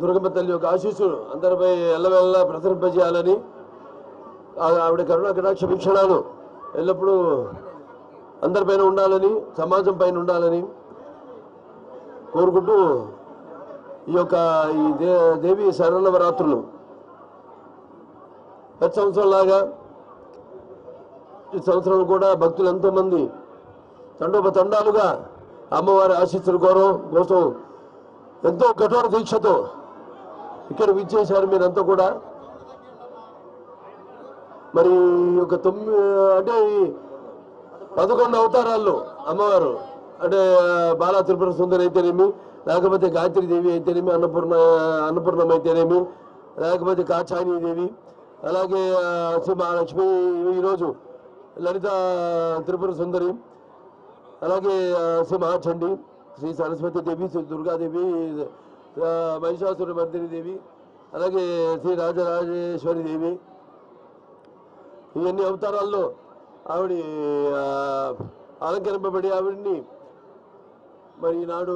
దుర్గమ్మ తల్లి యొక్క ఆశీస్సులు అందరిపై ఎల్లవెల్లా ప్రసరింపజేయాలని, ఆవిడ కరుణా కటాక్ష వీక్షణాలు ఎల్లప్పుడూ అందరిపైన ఉండాలని, సమాజం పైన ఉండాలని కోరుకుంటూ ఈ యొక్క దేవి శరణవరాత్రులు ప్రతి సంవత్సరంలాగా ఈ సంవత్సరం కూడా భక్తులు ఎంతోమంది తండోపతండాలుగా అమ్మవారి ఆశీస్సుల కోసం ఎంతో కఠోర దీక్షతో ఇక్కడ విచ్చేశారు మీరంతా కూడా. మరి ఒక 11 అవతారాల్లో అమ్మవారు అంటే బాలా త్రిపుర సుందరి అయితేనేమి, లేకపోతే గాయత్రి దేవి అయితేనేమి, అన్నపూర్ణం అయితేనేమి, లేకపోతే కాచాయని దేవి, అలాగే శ్రీ మహాలక్ష్మి, ఈరోజు లలిత త్రిపుర సుందరి, అలాగే శ్రీ మహాచండి, శ్రీ సరస్వతి దేవి, శ్రీ దుర్గాదేవి, మహిషాసుర మర్దిని దేవి, అలాగే శ్రీ రాజరాజేశ్వరి దేవి. ఇవన్నీ అవతారాల్లో ఆవిడ అలంకరింపబడి ఆవిడ్ని మరి ఈనాడు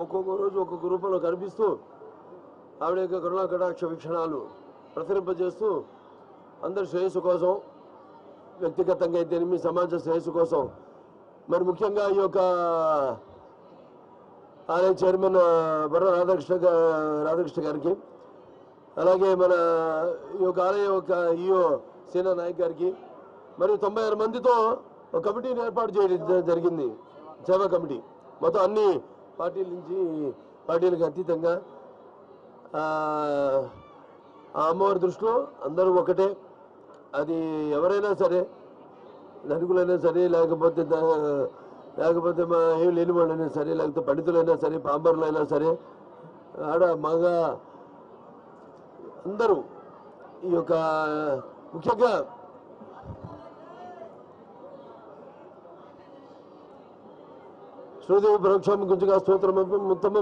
ఒక్కొక్క రోజు ఒక్కొక్క రూపంలో కనిపిస్తూ ఆవిడ యొక్క కరుణా కటాక్ష వీక్షణాలు ప్రసరింపజేస్తూ అందరి శ్రేయస్సు కోసం, వ్యక్తిగతంగా అయితేనేమి సమాజ శ్రేయస్సు కోసం, మరి ముఖ్యంగా ఈ యొక్క ఆలయ చైర్మన్ బర్ర రాధాకృష్ణ గారికి, అలాగే మన ఈ యొక్క ఆలయ యొక్క ఈఓ సేనా నాయక్ గారికి, మరియు 96 మందితో ఒక కమిటీని ఏర్పాటు చేయడం జరిగింది, సేవా కమిటీ. మొత్తం అన్ని పార్టీల నుంచి పార్టీలకు అతీతంగా ఆ అమ్మవారి దృష్టిలో అందరూ ఒకటే. అది ఎవరైనా సరే, ధనికులైనా సరే, లేకపోతే మా ఏం లేని వాళ్ళైనా సరే, లేకపోతే పండితులైనా సరే, పాంబరులైనా సరే, ఆడ మగ అందరూ ఈ యొక్క ముఖ్యంగా శ్రీదేవి పరోక్షం గుంజుగా స్తోత్రం మొత్తం